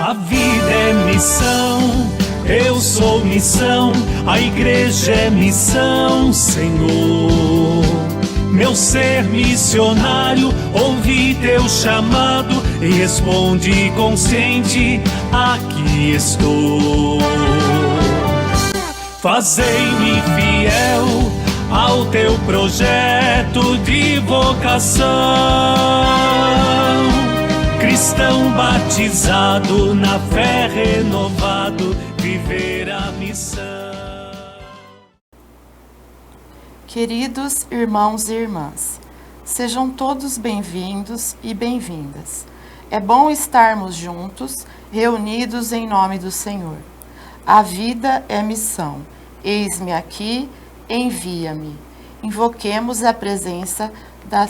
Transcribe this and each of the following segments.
A vida é missão, eu sou missão, a igreja é missão, Senhor. Meu ser missionário, ouvi teu chamado e responde consciente, aqui estou. Fazei-me fiel ao teu projeto de vocação, cristão batizado, na fé renovado, viver a missão. Queridos irmãos e irmãs, sejam todos bem-vindos e bem-vindas. É bom estarmos juntos, reunidos em nome do Senhor. A vida é missão. Eis-me aqui, envia-me. Invoquemos a presença da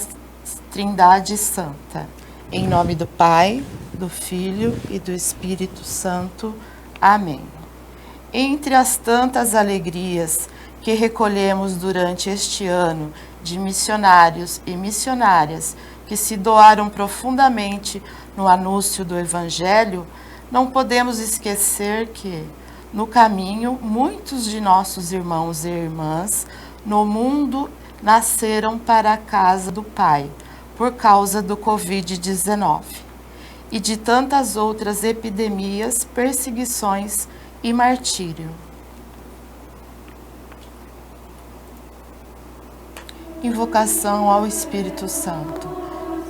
Trindade Santa. Em nome do Pai, do Filho e do Espírito Santo. Amém. Entre as tantas alegrias que recolhemos durante este ano de missionários e missionárias que se doaram profundamente no anúncio do Evangelho, não podemos esquecer que, no caminho, muitos de nossos irmãos e irmãs no mundo nasceram para a casa do Pai, por causa do Covid-19 e de tantas outras epidemias, perseguições e martírio. Invocação ao Espírito Santo.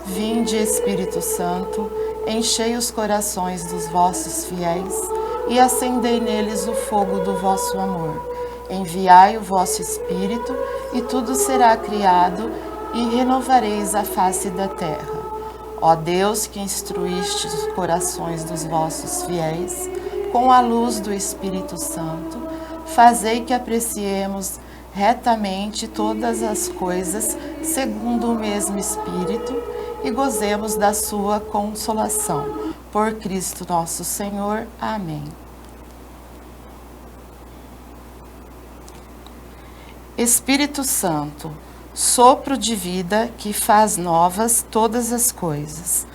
Vinde, Espírito Santo, enchei os corações dos vossos fiéis e acendei neles o fogo do vosso amor. Enviai o vosso Espírito e tudo será criado e renovareis a face da terra. Ó Deus, que instruíste os corações dos vossos fiéis com a luz do Espírito Santo, fazei que apreciemos retamente todas as coisas segundo o mesmo Espírito e gozemos da sua consolação. Por Cristo nosso Senhor. Amém. Espírito Santo, sopro de vida que faz novas todas as coisas,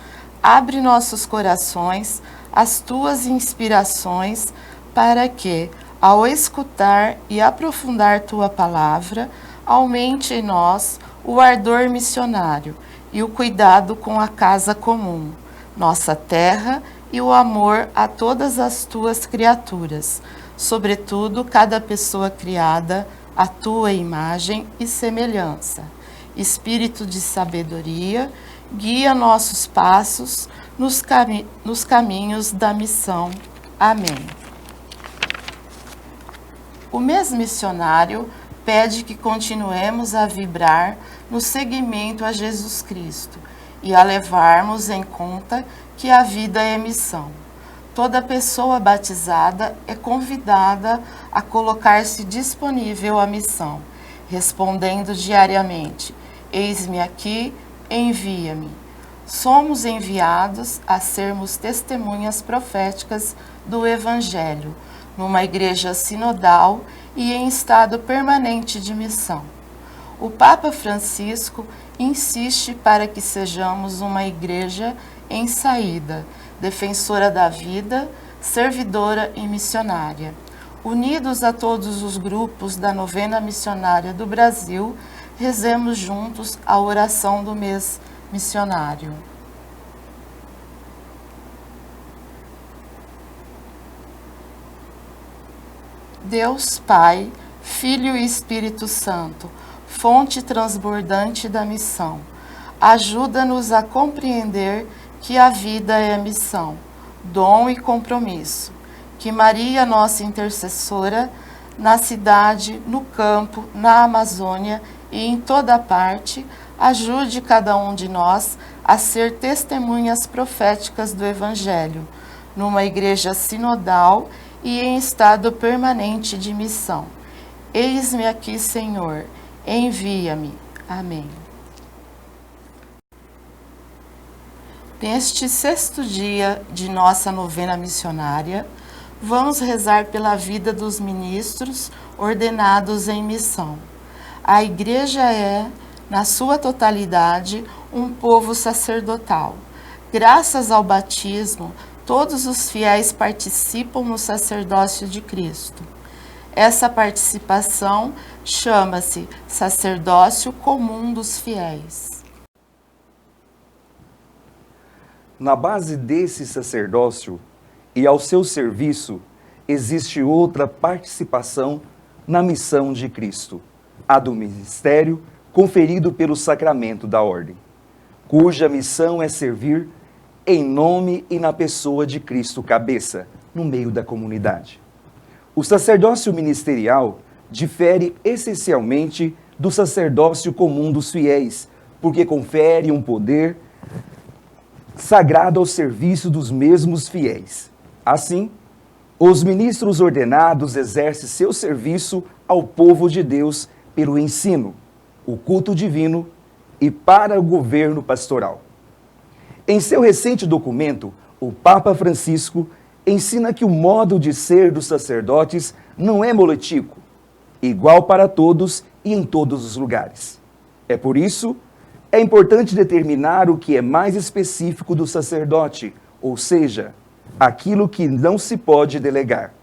abre nossos corações às tuas inspirações para que, ao escutar e aprofundar tua palavra, aumente em nós o ardor missionário e o cuidado com a casa comum, nossa terra e o amor a todas as tuas criaturas, sobretudo cada pessoa criada à tua imagem e semelhança. Espírito de sabedoria, guia nossos passos nos caminhos da missão. Amém. O mês missionário pede que continuemos a vibrar no seguimento a Jesus Cristo e a levarmos em conta que a vida é missão. Toda pessoa batizada é convidada a colocar-se disponível à missão, respondendo diariamente: eis-me aqui, envia-me. Somos enviados a sermos testemunhas proféticas do Evangelho, numa igreja sinodal e em estado permanente de missão. O Papa Francisco insiste para que sejamos uma igreja em saída, defensora da vida, servidora e missionária. Unidos a todos os grupos da Novena Missionária do Brasil, rezemos juntos a oração do mês missionário. Deus Pai, Filho e Espírito Santo, fonte transbordante da missão, ajuda-nos a compreender que a vida é missão, dom e compromisso. Que Maria, nossa intercessora, na cidade, no campo, na Amazônia e em toda parte, ajude cada um de nós a ser testemunhas proféticas do Evangelho, numa igreja sinodal e em estado permanente de missão. Eis-me aqui, Senhor, envia-me. Amém. Neste sexto dia de nossa novena missionária, vamos rezar pela vida dos ministros ordenados em missão. A Igreja é, na sua totalidade, um povo sacerdotal. Graças ao batismo, Todos os fiéis participam no sacerdócio de Cristo. Essa participação chama-se sacerdócio comum dos fiéis. Na base desse sacerdócio e ao seu serviço, existe outra participação na missão de Cristo, a do ministério conferido pelo sacramento da ordem, cuja missão é servir em nome e na pessoa de Cristo cabeça, no meio da comunidade. O sacerdócio ministerial difere essencialmente do sacerdócio comum dos fiéis, porque confere um poder sagrado ao serviço dos mesmos fiéis. Assim, os ministros ordenados exercem seu serviço ao povo de Deus pelo ensino, o culto divino e para o governo pastoral. Em seu recente documento, o Papa Francisco ensina que o modo de ser dos sacerdotes não é monolítico, igual para todos e em todos os lugares. É por isso é importante determinar o que é mais específico do sacerdote, ou seja, aquilo que não se pode delegar.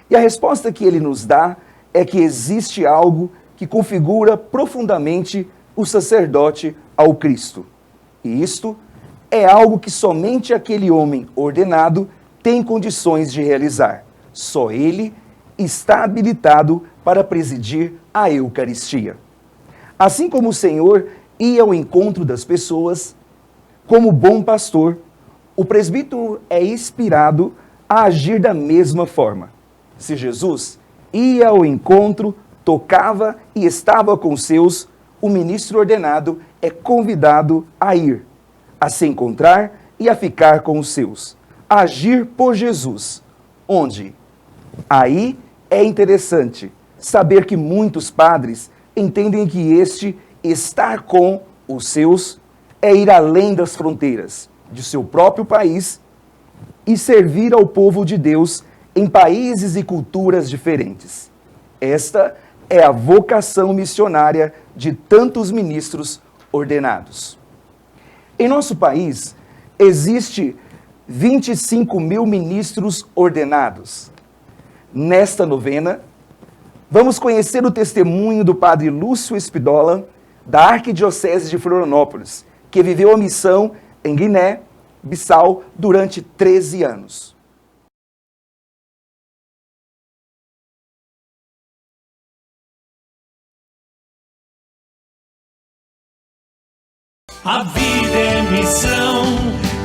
E a resposta que ele nos dá é que existe algo que configura profundamente o sacerdote ao Cristo. E isto é algo que somente aquele homem ordenado tem condições de realizar. Só ele está habilitado para presidir a Eucaristia. Assim como o Senhor ia ao encontro das pessoas, como bom pastor, o presbítero é inspirado a agir da mesma forma. Se Jesus ia ao encontro, tocava e estava com os seus, o ministro ordenado é convidado a ir, a se encontrar e a ficar com os seus, a agir por Jesus. Onde? Aí é interessante saber que muitos padres entendem que este estar com os seus é ir além das fronteiras de seu próprio país e servir ao povo de Deus em países e culturas diferentes. Esta é a vocação missionária de tantos ministros ordenados. Em nosso país, existe 25 mil ministros ordenados. Nesta novena, vamos conhecer o testemunho do padre Lúcio Espidola, da Arquidiocese de Florianópolis, que viveu a missão em Guiné-Bissau durante 13 anos. A vida é missão,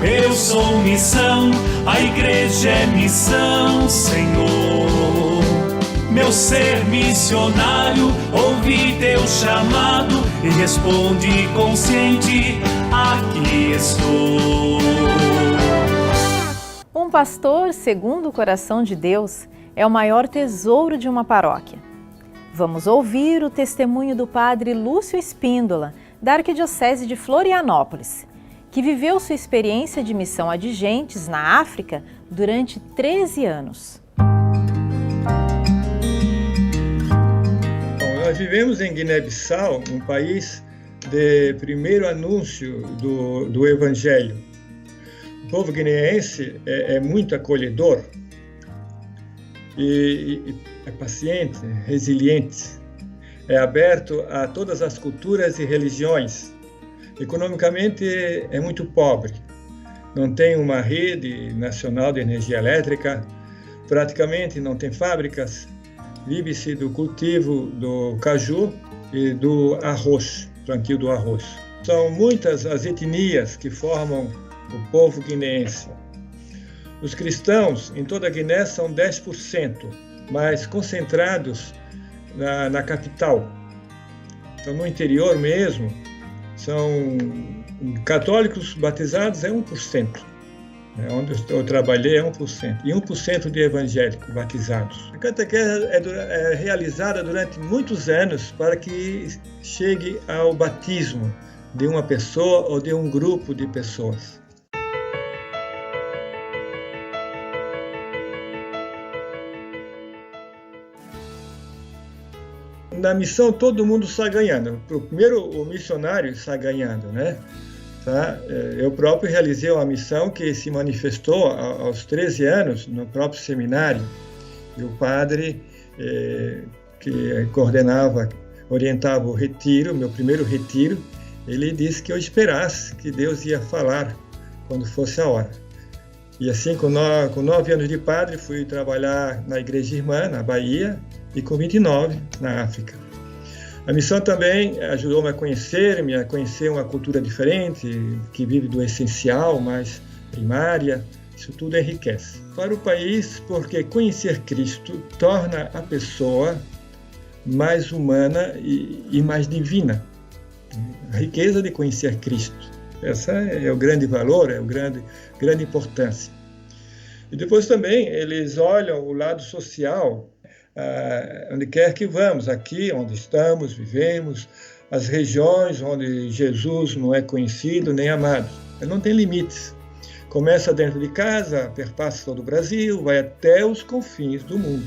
eu sou missão, a igreja é missão, Senhor. Meu ser missionário, ouvi teu chamado e responde consciente, aqui estou. Um pastor, segundo o coração de Deus, é o maior tesouro de uma paróquia. Vamos ouvir o testemunho do padre Lúcio Espíndola, da Arquidiocese de Florianópolis, que viveu sua experiência de missão adigentes na África durante 13 anos. Nós vivemos em Guiné-Bissau, um país de primeiro anúncio do Evangelho. O povo guineense é muito acolhedor e é paciente, resiliente, é aberto a todas as culturas e religiões. Economicamente é muito pobre, não tem uma rede nacional de energia elétrica, praticamente não tem fábricas, vive-se do cultivo do caju e do arroz, plantio do arroz. São muitas as etnias que formam o povo guineense. Os cristãos em toda a Guiné são 10%, mas concentrados na capital. Então, no interior mesmo, são católicos batizados é 1%. Onde eu trabalhei é 1%. E 1% de evangélicos batizados. A catequese é realizada durante muitos anos para que chegue ao batismo de uma pessoa ou de um grupo de pessoas. Na missão todo mundo sai ganhando. Primeiro o missionário sai ganhando, né? Tá? Eu próprio realizei uma missão que se manifestou aos 13 anos no próprio seminário. E o padre que orientava o retiro, meu primeiro retiro, ele disse que eu esperasse que Deus ia falar quando fosse a hora. E assim, com 9 anos de padre, fui trabalhar na Igreja Irmã, na Bahia, e com 29, na África. A missão também ajudou-me a conhecer uma cultura diferente, que vive do essencial, mais primária. Isso tudo enriquece. Para o país, porque conhecer Cristo torna a pessoa mais humana e mais divina. A riqueza de conhecer Cristo. Essa é o grande valor, é a grande importância. E depois também eles olham o lado social, onde quer que vamos, aqui onde estamos, vivemos, as regiões onde Jesus não é conhecido nem amado. Ele não tem limites. Começa dentro de casa, perpassa todo o Brasil, vai até os confins do mundo.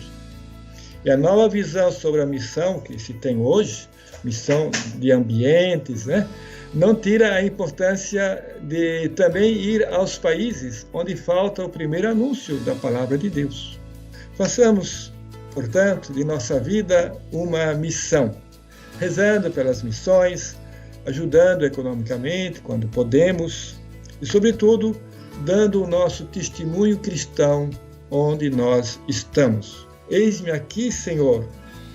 E a nova visão sobre a missão que se tem hoje, missão de ambientes, né, não tira a importância de também ir aos países onde falta o primeiro anúncio da palavra de Deus. Façamos, portanto, de nossa vida uma missão, rezando pelas missões, ajudando economicamente quando podemos e, sobretudo, dando o nosso testemunho cristão onde nós estamos. Eis-me aqui, Senhor,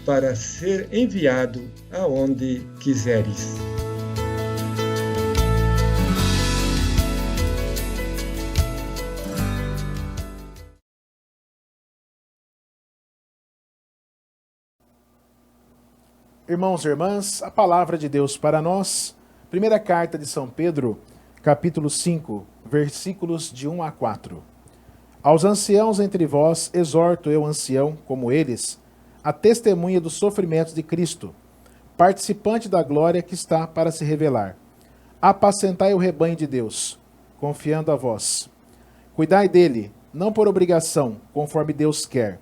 para ser enviado aonde quiseres. Irmãos e irmãs, a palavra de Deus para nós, primeira carta de São Pedro, capítulo 5, versículos de 1 a 4. Aos anciãos entre vós exorto eu, ancião, como eles, a testemunha dos sofrimentos de Cristo, participante da glória que está para se revelar. Apacentai o rebanho de Deus, confiando a vós. Cuidai dele, não por obrigação, conforme Deus quer,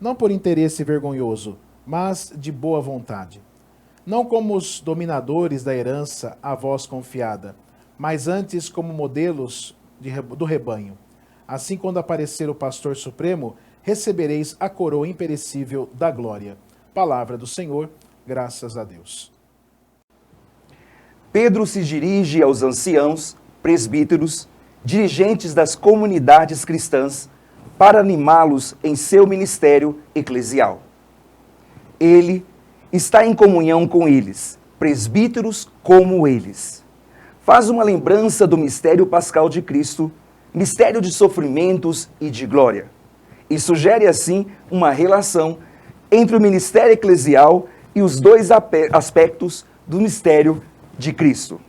não por interesse vergonhoso, mas de boa vontade. Não como os dominadores da herança a vós confiada, mas antes como modelos do rebanho. Assim, quando aparecer o pastor supremo, recebereis a coroa imperecível da glória. Palavra do Senhor, graças a Deus. Pedro se dirige aos anciãos, presbíteros, dirigentes das comunidades cristãs, para animá-los em seu ministério eclesial. Ele está em comunhão com eles, presbíteros como eles. Faz uma lembrança do mistério pascal de Cristo, mistério de sofrimentos e de glória, e sugere assim uma relação entre o ministério eclesial e os dois aspectos do mistério de Cristo.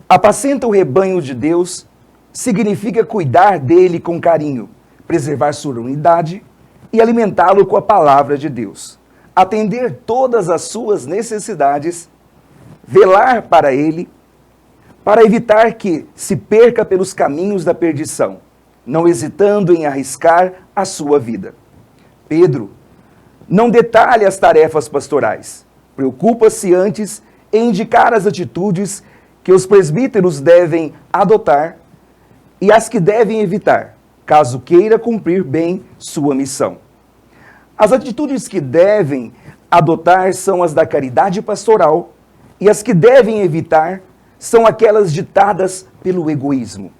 Apacenta o rebanho de Deus significa cuidar dele com carinho, preservar sua unidade e alimentá-lo com a palavra de Deus, atender todas as suas necessidades, velar para ele, para evitar que se perca pelos caminhos da perdição, não hesitando em arriscar a sua vida. Pedro não detalha as tarefas pastorais, preocupa-se antes em indicar as atitudes que os presbíteros devem adotar e as que devem evitar, caso queira cumprir bem sua missão. As atitudes que devem adotar são as da caridade pastoral e as que devem evitar são aquelas ditadas pelo egoísmo.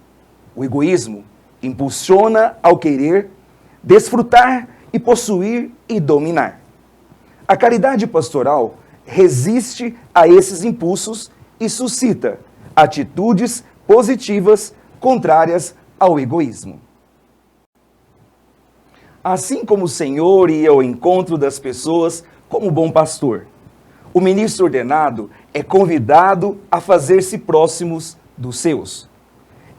O egoísmo impulsiona ao querer, desfrutar e possuir e dominar. A caridade pastoral resiste a esses impulsos e suscita atitudes positivas contrárias ao egoísmo. Assim como o Senhor ia ao encontro das pessoas como bom pastor, o ministro ordenado é convidado a fazer-se próximos dos seus.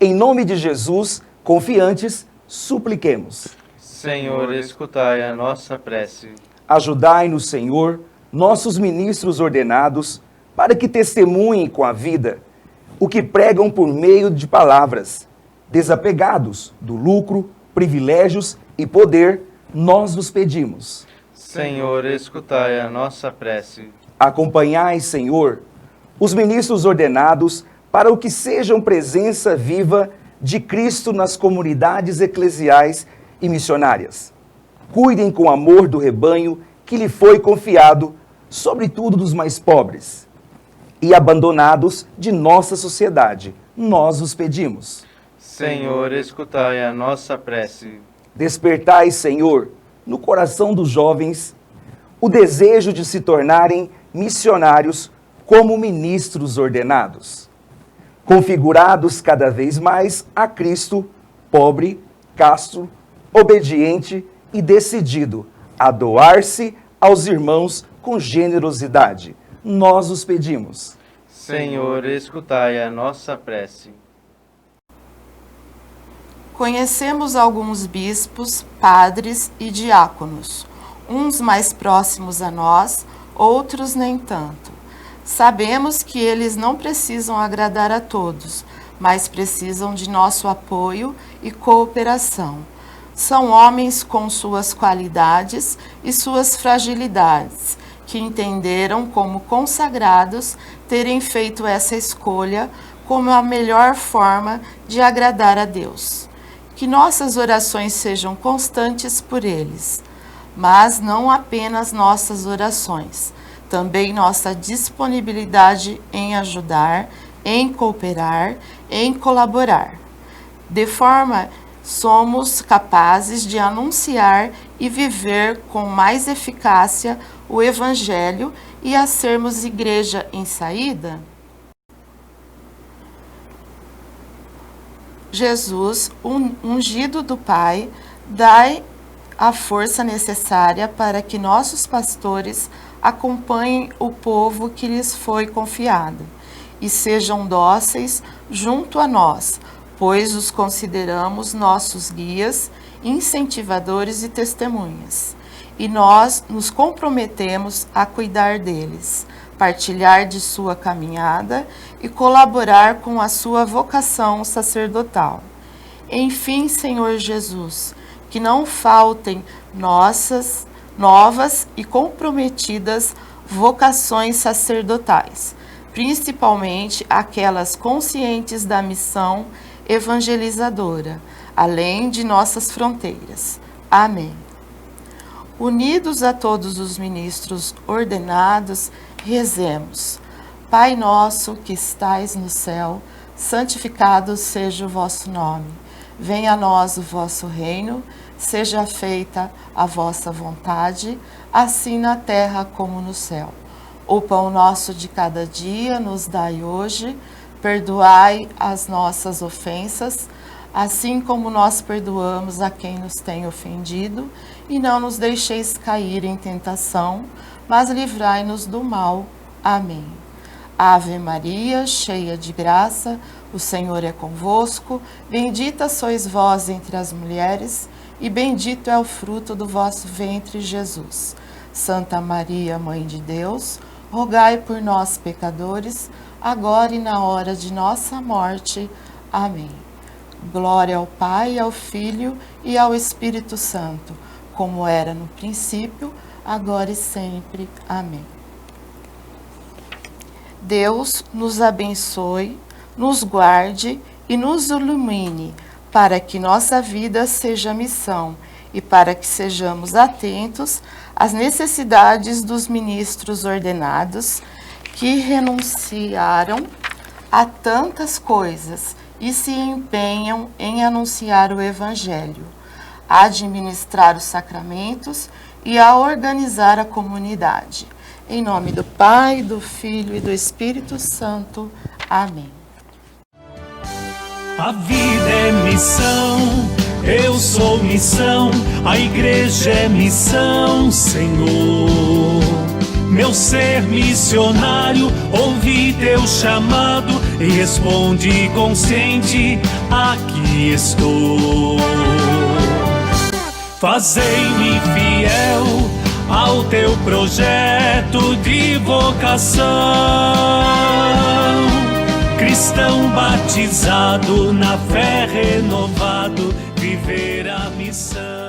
Em nome de Jesus, confiantes, supliquemos. Senhor, escutai a nossa prece. Ajudai-nos, Senhor, nossos ministros ordenados, para que testemunhem com a vida o que pregam por meio de palavras. Desapegados do lucro, privilégios e poder, nós vos pedimos. Senhor, escutai a nossa prece. Acompanhai, Senhor, os ministros ordenados para o que sejam presença viva de Cristo nas comunidades eclesiais e missionárias. Cuidem com amor do rebanho que lhe foi confiado, sobretudo dos mais pobres e abandonados de nossa sociedade. Nós os pedimos. Senhor, escutai a nossa prece. Despertai, Senhor, no coração dos jovens, o desejo de se tornarem missionários como ministros ordenados, configurados cada vez mais a Cristo, pobre, casto, obediente e decidido a doar-se aos irmãos com generosidade. Nós os pedimos. Senhor, escutai a nossa prece. Conhecemos alguns bispos, padres e diáconos, uns mais próximos a nós, outros nem tanto. Sabemos que eles não precisam agradar a todos, mas precisam de nosso apoio e cooperação. São homens com suas qualidades e suas fragilidades, que entenderam como consagrados terem feito essa escolha como a melhor forma de agradar a Deus. Que nossas orações sejam constantes por eles, mas não apenas nossas orações, também nossa disponibilidade em ajudar, em cooperar, em colaborar. De forma somos capazes de anunciar e viver com mais eficácia o Evangelho e a sermos igreja em saída? Jesus, ungido do Pai, dai a força necessária para que nossos pastores acompanhem o povo que lhes foi confiado e sejam dóceis junto a nós, pois os consideramos nossos guias, incentivadores e testemunhas. E nós nos comprometemos a cuidar deles, partilhar de sua caminhada e colaborar com a sua vocação sacerdotal. Enfim, Senhor Jesus, que não faltem nossas novas e comprometidas vocações sacerdotais, principalmente aquelas conscientes da missão evangelizadora, além de nossas fronteiras. Amém. Unidos a todos os ministros ordenados, rezemos. Pai nosso que estais no céu, santificado seja o vosso nome. Venha a nós o vosso reino, seja feita a vossa vontade, assim na terra como no céu. O pão nosso de cada dia nos dai hoje, perdoai as nossas ofensas, assim como nós perdoamos a quem nos tem ofendido, e não nos deixeis cair em tentação, mas livrai-nos do mal. Amém. Ave Maria, cheia de graça, o Senhor é convosco, bendita sois vós entre as mulheres, e bendito é o fruto do vosso ventre, Jesus. Santa Maria, Mãe de Deus, rogai por nós, pecadores, agora e na hora de nossa morte. Amém. Glória ao Pai, ao Filho e ao Espírito Santo, como era no princípio, agora e sempre. Amém. Deus nos abençoe, nos guarde e nos ilumine, para que nossa vida seja missão e para que sejamos atentos às necessidades dos ministros ordenados que renunciaram a tantas coisas e se empenham em anunciar o Evangelho, a administrar os sacramentos e a organizar a comunidade. Em nome do Pai, do Filho e do Espírito Santo. Amém. A vida é missão, eu sou missão, a igreja é missão, Senhor. Meu ser missionário, ouvi teu chamado e respondi consciente, aqui estou. Fazei-me fiel ao teu projeto de vocação, cristão batizado, na fé renovado, viver a missão.